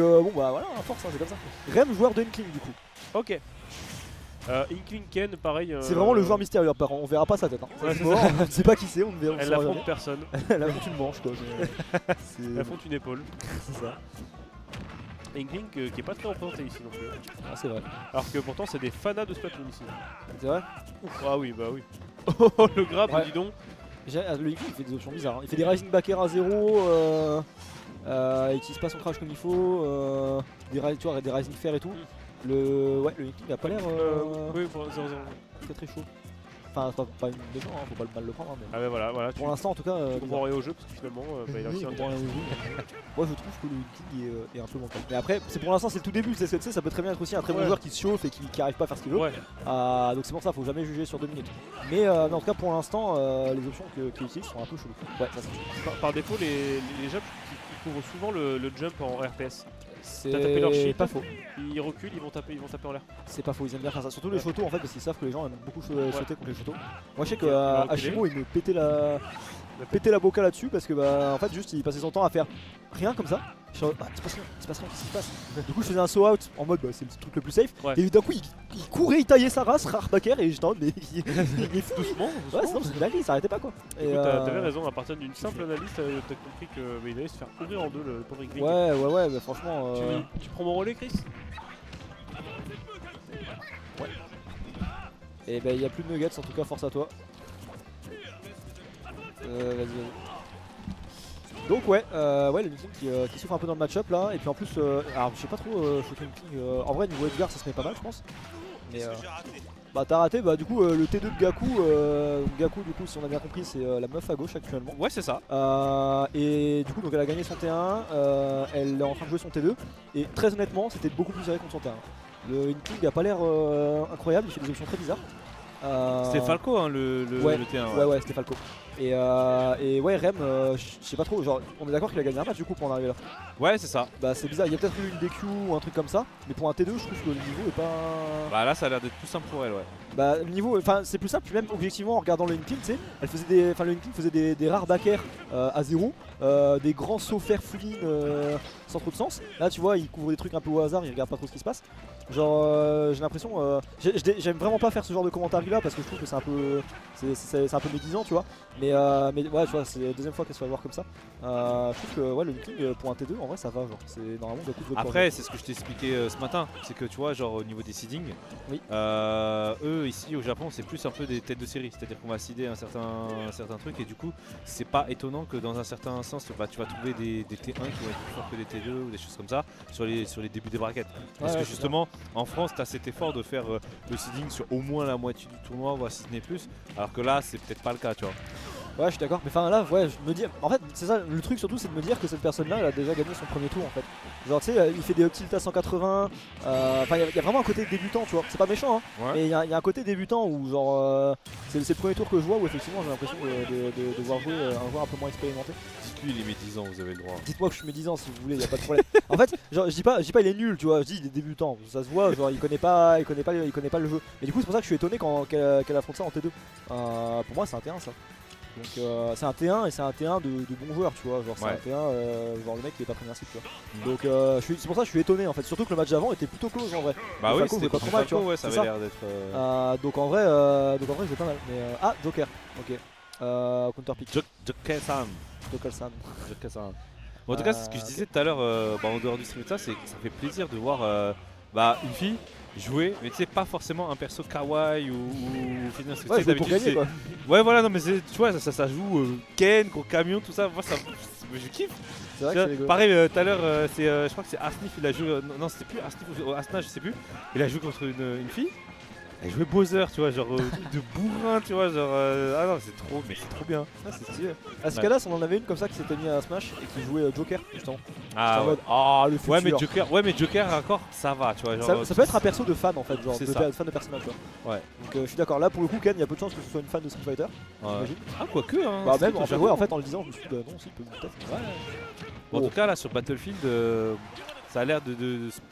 bon bah voilà, force, hein, c'est comme ça. Rem, joueur de Inkling du coup. Ok. Inkling Ken, pareil. C'est vraiment le joueur mystérieux, par contre, on verra pas sa tête. Hein. Ouais, C'est c'est mort, ça. on ne sait pas qui c'est, on ne verra Elle saura affronte jamais. personne. Elle affronte une manche quoi. Elle affronte une épaule. C'est ça. Inkling qui est pas très représenté ici non plus. Ah, c'est vrai. Alors que pourtant c'est des fanas de Splatoon ici. C'est vrai. Ah oui, bah oui. Oh le grab, Ouais. dis donc. Le Inkling il fait des options bizarres. Hein. Il fait des Rising Backer à 0, il utilise pas son crash comme il faut, tu vois, des Rising Fair et tout. Le Inkling a pas l'air Oui, pour 0-0. très chaud. Enfin, c'est pas une méchant, hein, faut pas mal le prendre. Hein, mais Ah ouais, voilà. pour l'instant, en tout cas. Tu comprends rien au jeu parce que finalement, il a oui, réussi on un comprend rien au jeu. Moi, je trouve que le Inkling est un peu manquant. Mais après, c'est pour l'instant, c'est le tout début. C'est ce que tu sais, ça peut très bien être aussi un très bon joueur qui se chauffe et qui arrive pas à faire ce qu'il veut. Ouais. Donc c'est pour ça, faut jamais juger sur 2 minutes. Mais en tout cas, pour l'instant, les options qu'il utilise sont un peu cheloues. Ouais, ça c'est Par défaut, les jumps ils couvrent souvent le jump en RPS. C'est T'as tapé leur shield, pas faux. Ils reculent, ils vont taper en l'air. C'est pas faux, ils aiment bien faire ça. Surtout les Ouais. chotos en fait, parce qu'ils savent que les gens aiment beaucoup sauter contre les chotos. Moi je sais Ok, que il va reculer. Hashimo il me pétait la boca là-dessus parce que en fait juste il passait son temps à faire rien comme ça. Je suis en mode, il se passe rien, qu'est-ce qui se passe? Du coup je faisais un saut out en mode c'est le truc le plus safe. Ouais. Et d'un coup il courait, il taillait sa race, Rarbacker, et j'étais en mode mais il est fou. Doucement. Ouais, sinon c'est une dinguerie, il s'arrêtait pas quoi. Du coup, t'avais raison, à partir d'une simple analyse, t'as compris qu'il allait se faire ouvrir en deux le pauvre Inkling. Ouais, bah franchement. Tu prends mon relais, Chris? Et bah il y a plus de nuggets en tout cas, force à toi. Vas-y. Donc ouais, le Inkling qui souffre un peu dans le match-up là, et puis en plus, alors je sais pas trop, Inkling, en vrai niveau Edgar ça se met pas mal je pense. Mais bah t'as raté, bah du coup le T2 de Gaku, du coup si on a bien compris c'est la meuf à gauche actuellement. Ouais, c'est ça. Et du coup donc elle a gagné son T1, elle est en train de jouer son T2, et très honnêtement c'était beaucoup plus serré contre son T1. Le Inkling a pas l'air incroyable, il fait des options très bizarres. C'était Falco hein, le T1. Ouais, c'était Falco. Et ouais, Rem, je sais pas trop, genre on est d'accord qu'il a gagné un match du coup pour en arriver là. Ouais, c'est ça. Bah c'est bizarre, il y a peut-être eu une DQ ou un truc comme ça, mais pour un T2 je trouve que le niveau est pas. Bah là ça a l'air d'être plus simple pour elle, ouais. Bah le niveau, enfin c'est plus simple, puis même objectivement en regardant le Inkling, tu sais, le Inkling faisait des rares backers à 0, des grands sauts fair fouline sans trop de sens. Là tu vois, il couvre des trucs un peu au hasard, il regarde pas trop ce qui se passe. Genre j'ai l'impression, j'aime vraiment pas faire ce genre de commentaires là parce que je trouve que c'est un peu médisant, tu vois. Mais ouais, tu vois, c'est la deuxième fois qu'elle se fait voir comme ça. Je trouve que ouais, le Inkling pour un T2 en vrai ça va, genre c'est normalement de coup de Après c'est ce que je t'ai expliqué ce matin, c'est que tu vois genre au niveau des seedings, oui. Eux ici au Japon c'est plus un peu des têtes de série, c'est-à-dire qu'on va seeder un certain truc et du coup c'est pas étonnant que dans un certain sens tu vas trouver des T1 qui vont être plus forts que des T2 ou des choses comme ça sur les débuts des brackets. Parce que justement en France tu as cet effort de faire le seeding sur au moins la moitié du tournoi, voire si ce n'est plus, alors que là c'est peut-être pas le cas, tu vois. Ouais, je suis d'accord, mais enfin là, ouais, je me dis, en fait, c'est ça, le truc surtout, c'est de me dire que cette personne-là, elle a déjà gagné son premier tour en fait. Genre, tu sais, il fait des up tilt à 180, enfin, il y a vraiment un côté débutant, tu vois, c'est pas méchant, hein, Ouais. mais il y a un côté débutant où, genre, c'est le premier tour que je vois où effectivement j'ai l'impression de voir jouer un joueur un peu moins expérimenté. Dites-lui il est médisant, vous avez le droit. Dites-moi que je suis médisant si vous voulez, y a pas de problème. En fait, genre, je dis pas il est nul, tu vois, je dis il est débutant, ça se voit, genre, il connaît pas le jeu. Et du coup, c'est pour ça que je suis étonné qu'elle affronte ça en T2. Pour moi, c'est un T1 ça. Donc c'est un T1 et c'est un T1 de bons joueurs, tu vois, genre c'est un T1 genre le mec qui est pas premier site, tu vois. Donc c'est pour ça que je suis étonné en fait, surtout que le match d'avant était plutôt close en vrai. Bah oui, Falco, c'était pas contre trop mal, tu Falco, vois, ouais, ça c'est avait l'air d'être... donc en vrai je vais pas mal. Mais Joker, ok. Counter pick. Joker-san. Joker-san. Joker-san. Bon, en tout cas, c'est ce que je disais tout à l'heure en dehors du stream de ça, c'est que ça fait plaisir de voir une fille jouer, mais tu sais, pas forcément un perso kawaii ou finesse. Ouais, pour gagner quoi. Ouais, voilà, non, mais tu vois, ça joue Ken contre camion, tout ça, moi ça. Je kiffe. C'est vrai que c'est rigolo. Pareil, tout à l'heure, je crois que c'est Asnif, il a joué. Non, c'était plus Asnif ou Asna, je sais plus. Il a joué contre une fille. Elle jouait Bowser, tu vois, genre de bourrin, tu vois, genre. Ah non, c'est trop bien. Ah, c'est stylé. À ce cas-là, on en avait une comme ça qui s'était mis à Smash et qui jouait Joker justement. Ah, en mode, le futur. ouais, mais Joker encore, ça va, tu vois. Genre, Ça peut être un perso de fan en fait, genre c'est de ça. fan de personnage, tu vois. Ouais. Donc je suis d'accord, là pour le coup, Ken, il y a peu de chances que ce soit une fan de Street Fighter. J'imagine. Ah, quoique, hein. Bah, même Street en fait, en le disant, je me suis dit, bah non, si, peut-être. Bon, en tout cas, là sur Battlefield, ça a l'air de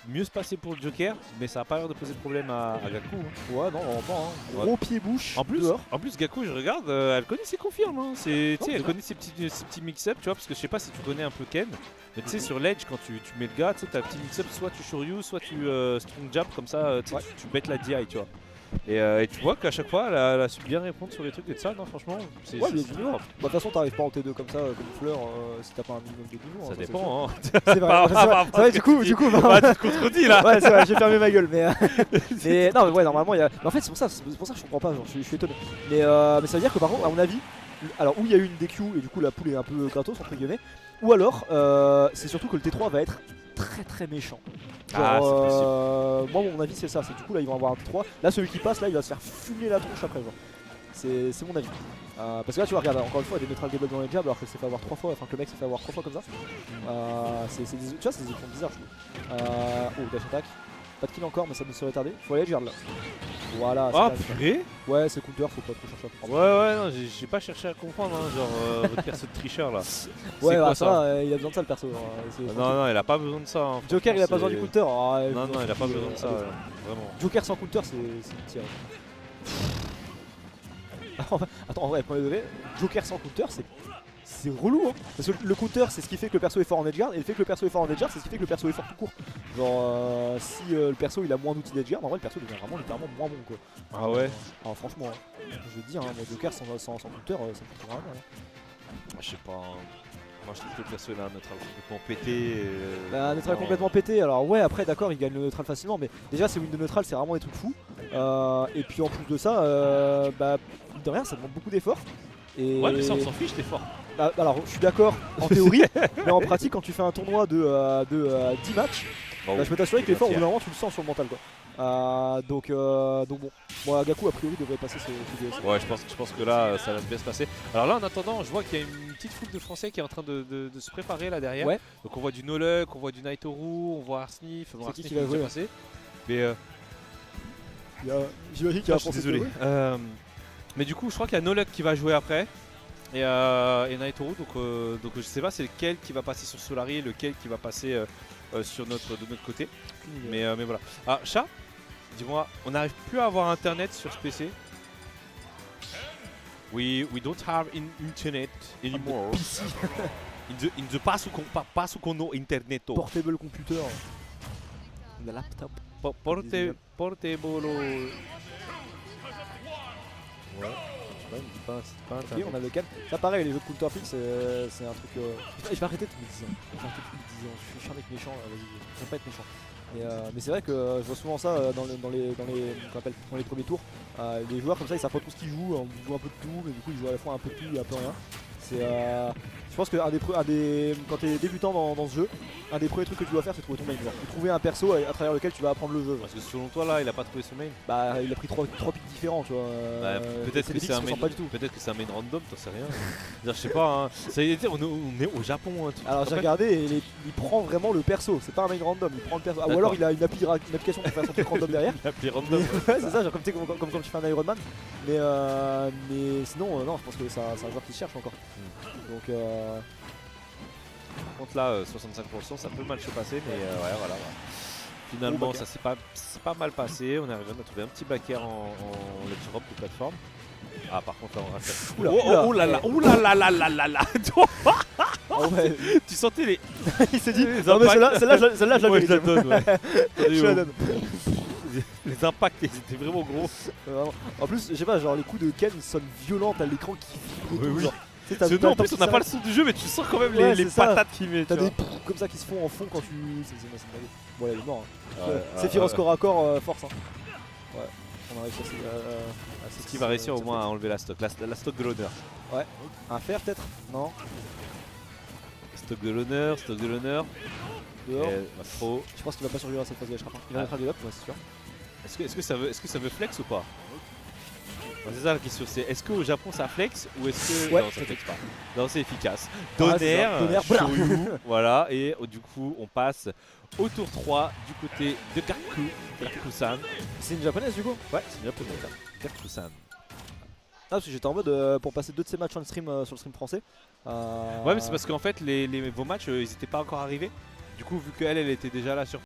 mieux se passer pour le Joker, mais ça a pas l'air de poser de problème à Gaku. Hein. Ouais, non, vraiment pas. Hein. Ouais. Gros pied-bouche. En plus, Gaku, je regarde, elle connaît ses confirmes. Hein. Elle connaît ses petits mix-up, tu vois, parce que je sais pas si tu connais un peu Ken, mais tu sais, sur l'edge, quand tu mets le gars, tu sais, t'as un petit mix-up, soit tu Shoryu, soit tu strong jab, comme ça, tu sais, tu bêtes la DI, tu vois. Et tu vois qu'à chaque fois, elle a su bien répondre sur les trucs et de ça, non, franchement, c'est Ouais, mais c'est du niveau. propre. Bah, de toute façon, t'arrives pas en T2 comme ça, comme Fleur, si t'as pas un minimum de niveau. Ça hein, c'est dépend, hein. sûr. C'est vrai, c'est vrai, du coup, Bah, tu te contredis là. ouais, c'est vrai, j'ai fermé ma gueule, mais, mais non, mais ouais, normalement, il y a. Mais en fait, c'est pour ça que je comprends pas, genre, je suis étonné. Mais ça veut dire que par contre, à mon avis, alors, où il y a eu une DQ et du coup, la poule est un peu gratos, entre guillemets, ou alors, c'est surtout que le T3 va être très méchant. Genre, Ah, c'est possible. moi, mon avis, c'est ça, c'est du coup, là, ils vont avoir un T3. Là, celui qui passe, là, il va se faire fumer la tronche après, genre. C'est mon avis. Parce que là, tu vois, regarde, encore une fois, des neutral gable dans les jabs alors que s'est fait avoir 3 fois, enfin que le mec s'est fait avoir 3 fois comme ça. Tu vois, c'est des écrans bizarres, je trouve. Oh, dash attack. Pas de kill encore, mais ça ne serait tardé. Faut aller garde là. Voilà. Ah, c'est ça. purée. Ouais, c'est counter, faut pas trop chercher à comprendre. Ouais, non, j'ai pas cherché à comprendre, hein, genre votre perso de tricheur là. Ouais, C'est quoi ça, va, il a besoin de ça le perso. Non, il a pas besoin de ça. Hein. Joker, il a pas besoin du C'est- counter. Non, il a pas besoin de ça, allez. vraiment. Joker sans counter, c'est une tire. Attends, en vrai, premier degré, Joker sans counter, c'est relou, hein. Parce que le counter, c'est ce qui fait que le perso est fort en edgeguard, et le fait que le perso est fort en edgeguard, c'est ce qui fait que le perso est fort tout court. Genre, si le perso il a moins d'outils d'edgeguard, en vrai, le perso devient vraiment littéralement moins bon, quoi. Ah ouais. Alors, franchement, je veux dire, hein, moi, Joker sans counter, ça me fait vraiment mal. Hein. Je sais pas. Moi je trouve que le perso il a un neutral complètement pété. Bah, un neutral non. complètement pété, alors ouais, après, d'accord, il gagne le neutral facilement, mais déjà, ces wins de neutral, c'est vraiment des trucs fous. Et puis, en plus de ça, bah, de rien, ça demande beaucoup d'efforts. Et... Ouais, mais ça on s'en fiche, t'es fort. Bah, alors je suis d'accord en théorie, mais en pratique quand tu fais un tournoi de 10 matchs, Bon, bah, je peux t'assurer que c'est l'effort au pas bout d'un moment tu le sens sur le mental quoi. Donc bon, moi Gaku a priori devrait passer ce DS. Ouais, je pense que là ça va bien se passer. Alors là en attendant, je vois qu'il y a une petite foule de Français qui est en train de se préparer là derrière. Ouais. Donc on voit du Noluk, on voit du Naitoru, on voit Arsnif. Bon, C'est qui Arsnif, qui va il est déjà jouer, passé. Mais J'imagine qu'il y a je suis désolé. Mais du coup, je crois qu'il y a Noluk qui va jouer après. Et Naitoru, donc je sais pas c'est lequel qui va passer sur Solari et lequel qui va passer de notre côté. Mais voilà. Ah, Chat, dis-moi, on n'arrive plus à avoir internet sur ce PC. We don't have internet anymore. in the passo con no internet. Portable computer. Le laptop. Portable. Ouais. Ok, on a le calme. Ça pareil, les jeux de counter pick c'est un truc. Je vais arrêter de me dire. Je vais arrêter de me dire. Je suis chiant avec méchant, vas-y, je vais pas être méchant. Mais c'est vrai que je vois souvent ça dans les premiers tours. Les joueurs comme ça ils savent pas trop ce qu'ils jouent, on joue un peu de tout, mais du coup ils jouent à la fois un peu de tout et un peu rien. Je pense que quand tu es débutant dans ce jeu, un des premiers trucs que tu dois faire c'est trouver ton main. Genre, trouver un perso à travers lequel tu vas apprendre le jeu. Genre. Parce que selon toi là, il a pas trouvé son main. Bah il a pris trois pics différents, tu vois. Bah, peut-être que des c'est pics un qui se main. ressemblent pas du tout. Peut-être que c'est un main random, t'en sais rien. Je sais pas. Hein. Ça y est, on est au Japon. Hein, Alors j'ai regardé et il prend vraiment le perso, c'est pas un main random, il prend le perso. Ou alors il a une application pour faire son truc random derrière. L'appli random. Ouais, c'est ça, genre comme quand tu fais un Iron Man. Mais sinon, non, je pense que c'est un joueur qui se cherche encore. Donc Par contre là, 65%, ça peut mal se passer, mais ouais, voilà. Finalement, ça s'est pas mal passé. On est arrivé à trouver un petit backer en let's drop de plateforme. Ah, par contre, là, on rate. Oh là là. Ah ouais. Tu sentais les. Il s'est dit, non mais celle-là je la Ouais, je la mérite. donne, ouais. Je la donne. Les impacts, ils étaient vraiment gros. Vraiment. En plus, je sais pas, genre les coups de Ken ils sonnent violents, t'as l'écran qui vibre et tout, Oui. genre. Tu sais, Parce que nous, en plus, on n'a pas le son du jeu, mais tu sens quand même Ouais, les c'est ça. patates qu'il met. T'as tu des vois. comme ça qui se font en fond quand tu. C'est dingue. Bon, là il est mort. Hein. Ouais, C'est Firos corps à corps, force. Hein. Ouais, on a réussi à Est-ce qu'il va réussir au moins à enlever la stock, la stock de l'honneur? Un fer peut-être. Non. Stock de l'honneur. Dehors. Pas trop. Je pense qu'il va pas survivre à cette phase gauche. Il va mettre un deal up, ouais, c'est sûr. Est-ce que ça veut flex ou pas? C'est ça la question, c'est est-ce qu'au Japon ça flex ou est-ce que... Ouais, non, ça ça flex pas. Non, c'est efficace. Ah, c'est ça. Donner, Donner, Shoryu, voilà, et du coup on passe au tour 3 du côté de Gaku-san. C'est une japonaise du coup. Ouais, c'est bien pour ça. Gaku-san. Ah, parce que j'étais en mode pour passer 2 de ces matchs on stream sur le stream français. Ouais, mais c'est parce qu'en fait vos matchs ils étaient pas encore arrivés. Du coup, vu qu'elle était déjà là sur